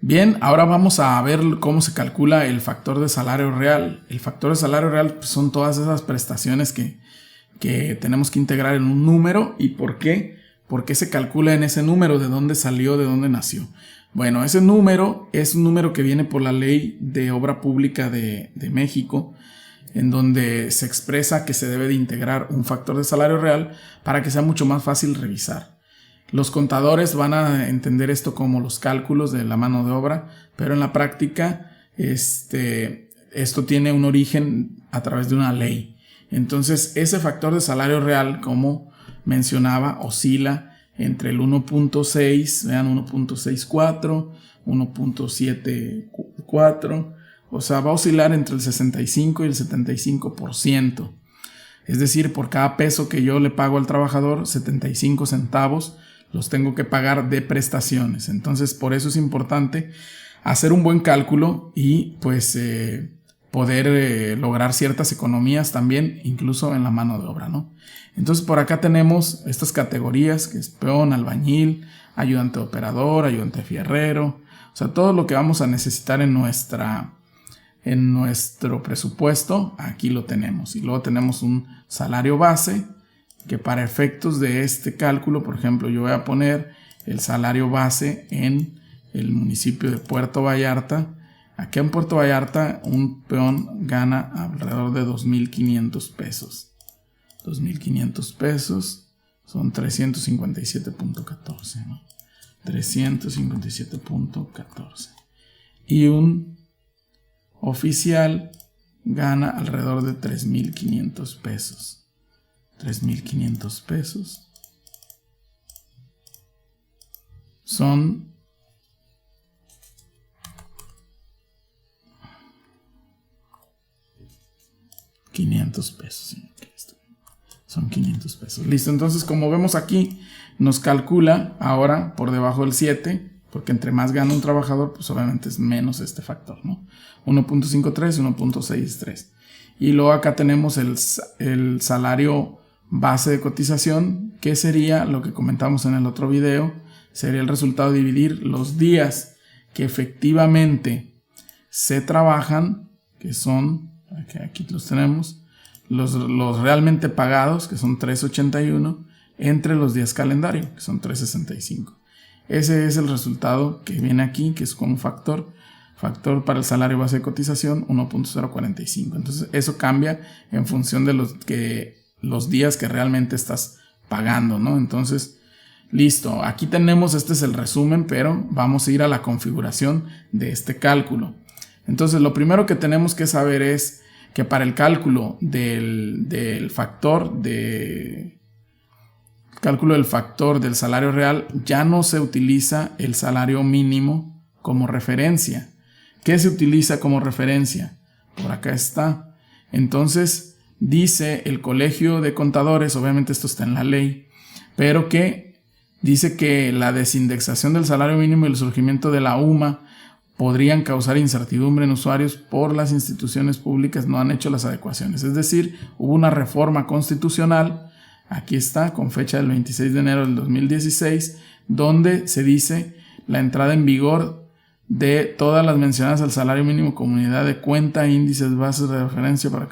Bien, ahora vamos a ver cómo se calcula el factor de salario real. El factor de salario real pues, son todas esas prestaciones que tenemos que integrar en un número. ¿Y por qué? ¿Por qué se calcula en ese número? ¿De dónde salió? ¿De dónde nació? Bueno, ese número es un número que viene por la Ley de Obra Pública de México, en donde se expresa que se debe de integrar un factor de salario real para que sea mucho más fácil revisar. Los contadores van a entender esto como los cálculos de la mano de obra, pero en la práctica esto tiene un origen a través de una ley. Entonces, ese factor de salario real, como mencionaba, oscila entre el 1.6, vean 1.64, 1.74, o sea, va a oscilar entre el 65 y el 75%. Es decir, por cada peso que yo le pago al trabajador, 75 centavos los tengo que pagar de prestaciones. Entonces, por eso es importante hacer un buen cálculo y pues poder lograr ciertas economías también, incluso en la mano de obra, ¿no? Entonces, por acá tenemos estas categorías, que es peón, albañil, ayudante operador, ayudante fierrero, o sea, todo lo que vamos a necesitar en nuestro presupuesto, aquí lo tenemos. Y luego tenemos un salario base, que para efectos de este cálculo, por ejemplo, yo voy a poner el salario base en el municipio de Puerto Vallarta. Aquí en Puerto Vallarta un peón gana alrededor de 2,500 pesos. 2,500 pesos son 357.14, ¿no? 357.14. Y un oficial gana alrededor de 3,500 pesos. 3,500 pesos son 500 pesos. Son 500 pesos. Listo, entonces como vemos aquí, nos calcula ahora por debajo del 7, porque entre más gana un trabajador, pues obviamente es menos este factor, ¿no? 1.53, 1.63. Y luego acá tenemos el salario base de cotización, que sería lo que comentamos en el otro video, sería el resultado de dividir los días que efectivamente se trabajan, que son, aquí los tenemos, los realmente pagados, que son 381, entre los días calendario, que son 365. Ese es el resultado que viene aquí, que es como factor para el salario base de cotización, 1.045. Entonces eso cambia en función de los días que realmente estás pagando, ¿no? Entonces, listo, aquí tenemos, este es el resumen, pero vamos a ir a la configuración de este cálculo. Entonces, lo primero que tenemos que saber es que para el cálculo del factor del salario real, ya no se utiliza el salario mínimo como referencia. ¿Qué se utiliza como referencia? Por acá está. Entonces, dice el Colegio de Contadores, obviamente esto está en la ley, pero que dice que la desindexación del salario mínimo y el surgimiento de la UMA podrían causar incertidumbre en usuarios por las instituciones públicas no han hecho las adecuaciones. Es decir, hubo una reforma constitucional, aquí está, con fecha del 26 de enero del 2016, donde se dice la entrada en vigor de todas las mencionadas al salario mínimo como unidad de cuenta, índices, bases de referencia para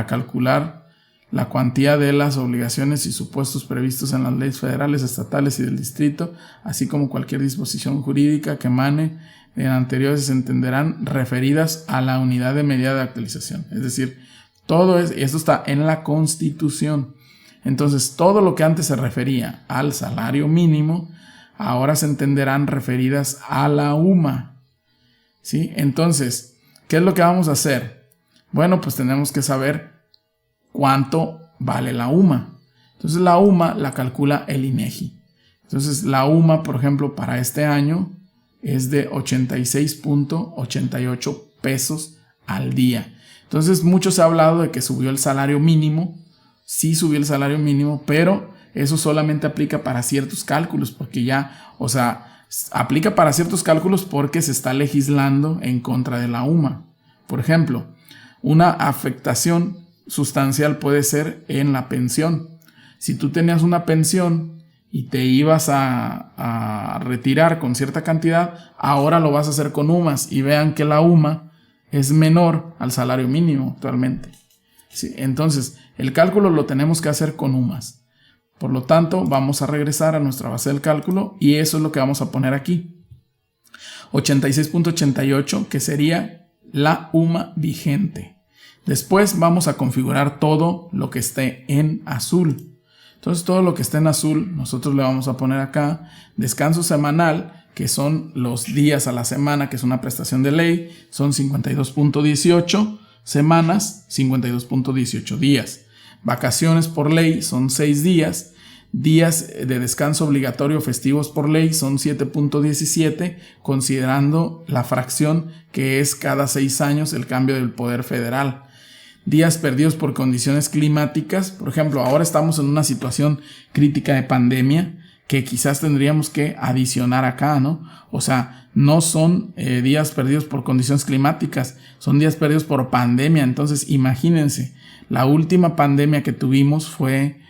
calcular la cuantía de las obligaciones y supuestos previstos en las leyes federales, estatales y del distrito, así como cualquier disposición jurídica que emane en anteriores se entenderán referidas a la unidad de medida de actualización. Es decir, esto está en la Constitución. Entonces, todo lo que antes se refería al salario mínimo, ahora se entenderán referidas a la UMA. ¿Sí? Entonces, ¿qué es lo que vamos a hacer? Bueno, pues tenemos que saber cuánto vale la UMA. Entonces, la UMA la calcula el INEGI. Entonces, la UMA, por ejemplo, para este año es de 86.88 pesos al día. Entonces, mucho se ha hablado de que subió el salario mínimo. Sí subió el salario mínimo, pero eso solamente aplica para ciertos cálculos, porque aplica para ciertos cálculos porque se está legislando en contra de la UMA. Por ejemplo, una afectación sustancial puede ser en la pensión. Si tú tenías una pensión y te ibas a retirar con cierta cantidad, ahora lo vas a hacer con UMAS y vean que la UMA es menor al salario mínimo actualmente. Sí, entonces, el cálculo lo tenemos que hacer con UMAS. Por lo tanto, vamos a regresar a nuestra base del cálculo y eso es lo que vamos a poner aquí. 86.88, que sería la UMA vigente. Después vamos a configurar todo lo que esté en azul. Entonces, todo lo que esté en azul, nosotros le vamos a poner acá descanso semanal, que son los días a la semana, que es una prestación de ley, son 52.18 semanas, 52.18 días. Vacaciones por ley son 6 días. Días de descanso obligatorio festivos por ley son 7.17, considerando la fracción que es cada 6 años el cambio del poder federal. Días perdidos por condiciones climáticas, por ejemplo, ahora estamos en una situación crítica de pandemia que quizás tendríamos que adicionar acá, ¿no? O sea, no son días perdidos por condiciones climáticas, son días perdidos por pandemia. Entonces, imagínense, la última pandemia que tuvimos fue,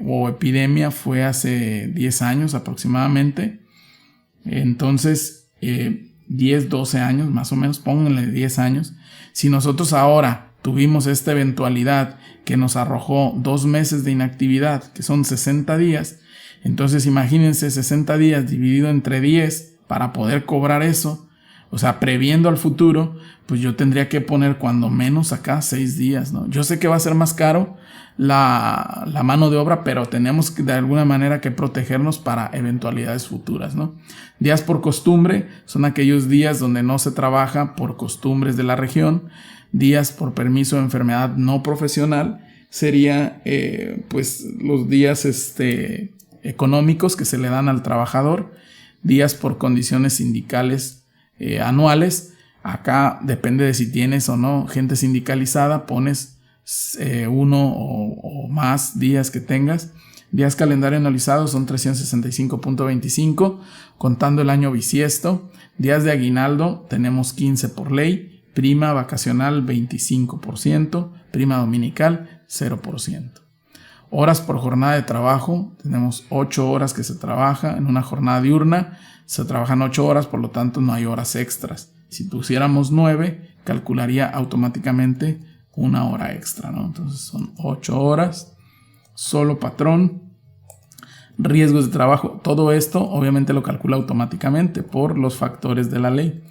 o epidemia, fue hace 10 años aproximadamente. Entonces, 10, 12 años, más o menos, pónganle 10 años. Si nosotros ahora tuvimos esta eventualidad que nos arrojó 2 meses de inactividad, que son 60 días, entonces imagínense 60 días dividido entre 10 para poder cobrar eso, o sea, previendo al futuro, pues yo tendría que poner cuando menos acá 6 días, ¿no? Yo sé que va a ser más caro la mano de obra, pero tenemos que, de alguna manera, que protegernos para eventualidades futuras, ¿no? Días por costumbre son aquellos días donde no se trabaja por costumbres de la región. Días por permiso de enfermedad no profesional sería pues los días económicos que se le dan al trabajador. Días por condiciones sindicales anuales. Acá depende de si tienes o no gente sindicalizada, pones 1 o más días que tengas. Días calendario anualizado son 365.25, contando el año bisiesto. Días de aguinaldo tenemos 15 por ley. Prima vacacional 25%, prima dominical 0%. Horas por jornada de trabajo, tenemos 8 horas que se trabaja en una jornada diurna, se trabajan 8 horas, por lo tanto no hay horas extras. Si pusiéramos 9, calcularía automáticamente 1 hora extra, ¿no? Entonces son 8 horas, solo patrón, riesgos de trabajo, todo esto obviamente lo calcula automáticamente por los factores de la ley.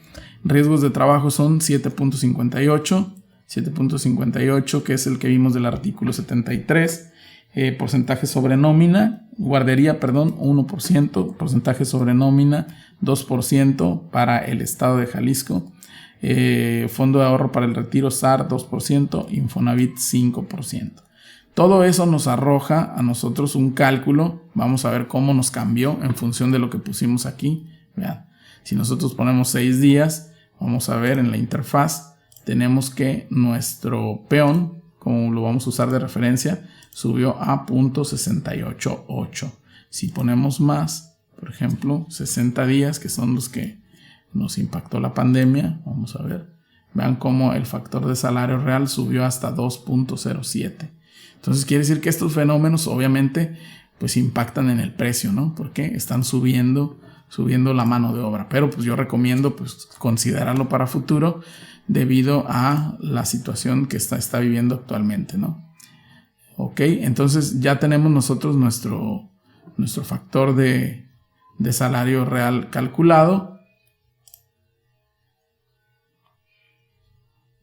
Riesgos de trabajo son 7.58, que es el que vimos del artículo 73. Porcentaje sobre nómina, guardería, 1%, porcentaje sobre nómina 2% para el estado de Jalisco. Fondo de ahorro para el retiro SAR 2%, Infonavit 5%. Todo eso nos arroja a nosotros un cálculo. Vamos a ver cómo nos cambió en función de lo que pusimos aquí. Vean, si nosotros ponemos 6 días, vamos a ver en la interfaz, tenemos que nuestro peón, como lo vamos a usar de referencia, subió a .688. Si ponemos más, por ejemplo, 60 días, que son los que nos impactó la pandemia, vamos a ver, vean cómo el factor de salario real subió hasta 2.07. Entonces quiere decir que estos fenómenos obviamente pues impactan en el precio, ¿no? Porque están subiendo la mano de obra, pero pues yo recomiendo pues considerarlo para futuro debido a la situación que está viviendo actualmente, ¿no? Ok, entonces ya tenemos nosotros nuestro factor de salario real calculado.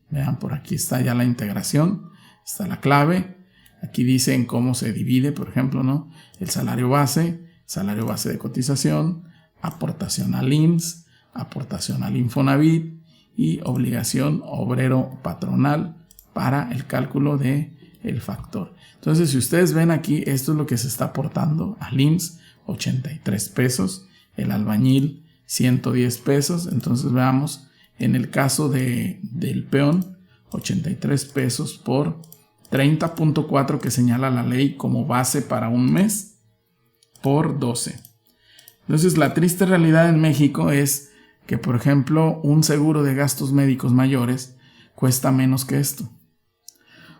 Vean, por aquí está ya la integración, está la clave. Aquí dicen cómo se divide, por ejemplo, ¿no? El salario base de cotización, aportación al IMSS, aportación al Infonavit y obligación obrero patronal para el cálculo del factor. Entonces, si ustedes ven aquí, esto es lo que se está aportando al IMSS, 83 pesos, el albañil 110 pesos. Entonces veamos, en el caso del peón, 83 pesos por 30.4 que señala la ley como base para un mes por 12. Entonces, la triste realidad en México es que, por ejemplo, un seguro de gastos médicos mayores cuesta menos que esto.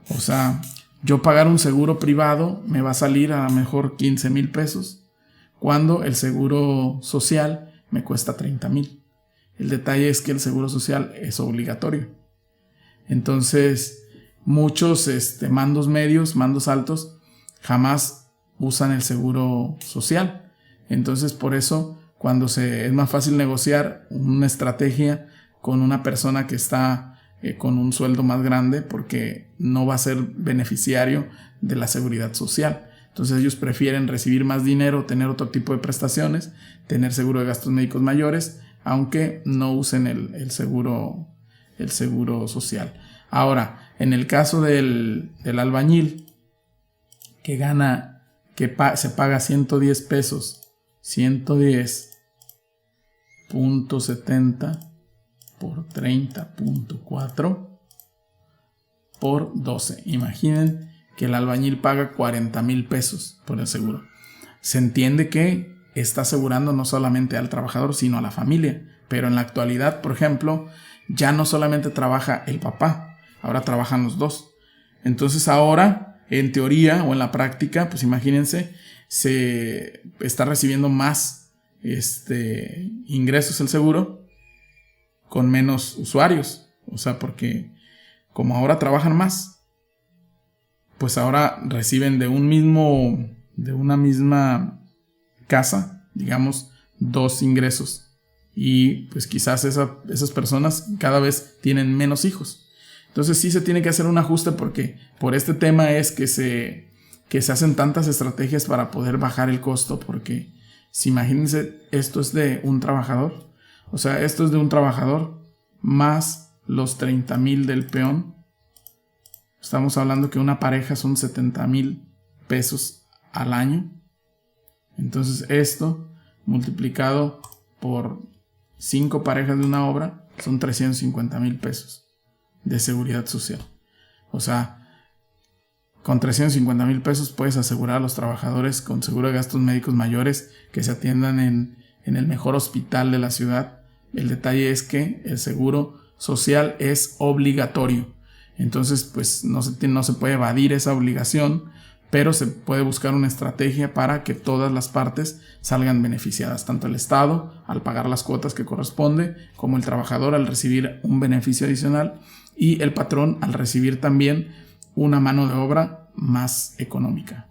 O sea, Yo pagar un seguro privado me va a salir a lo mejor 15,000 pesos, cuando el seguro social me cuesta 30,000. El detalle es que el seguro social es obligatorio. Entonces, muchos mandos medios, mandos altos, jamás usan el seguro social. Entonces, por eso, cuando es más fácil negociar una estrategia con una persona que está con un sueldo más grande, porque no va a ser beneficiario de la seguridad social. Entonces ellos prefieren recibir más dinero, tener otro tipo de prestaciones, tener seguro de gastos médicos mayores, aunque no usen el seguro social. Ahora, en el caso del albañil, que se paga 110 pesos, 110.70 por 30.4 por 12. Imaginen que el albañil paga 40,000 pesos por el seguro. Se entiende que está asegurando no solamente al trabajador, sino a la familia. Pero en la actualidad, por ejemplo, ya no solamente trabaja el papá, ahora trabajan los dos. Entonces ahora, en teoría o en la práctica, pues imagínense, se está recibiendo más ingresos el seguro con menos usuarios. O sea, porque como ahora trabajan más, pues ahora reciben de una misma casa, digamos, 2 ingresos. Y pues quizás esas personas cada vez tienen menos hijos. Entonces sí se tiene que hacer un ajuste, porque por este tema es que se hacen tantas estrategias para poder bajar el costo, porque si imagínense, esto es de un trabajador. O sea, esto es de un trabajador más los 30,000 del peón. Estamos hablando que una pareja son 70,000 pesos al año. Entonces esto multiplicado por 5 parejas de una obra son 350,000 pesos de seguridad social. O sea, con 350,000 pesos puedes asegurar a los trabajadores con seguro de gastos médicos mayores que se atiendan en el mejor hospital de la ciudad. El detalle es que el seguro social es obligatorio. Entonces, pues no se puede evadir esa obligación, pero se puede buscar una estrategia para que todas las partes salgan beneficiadas, tanto el Estado al pagar las cuotas que corresponde, como el trabajador al recibir un beneficio adicional, y el patrón al recibir también una mano de obra más económica.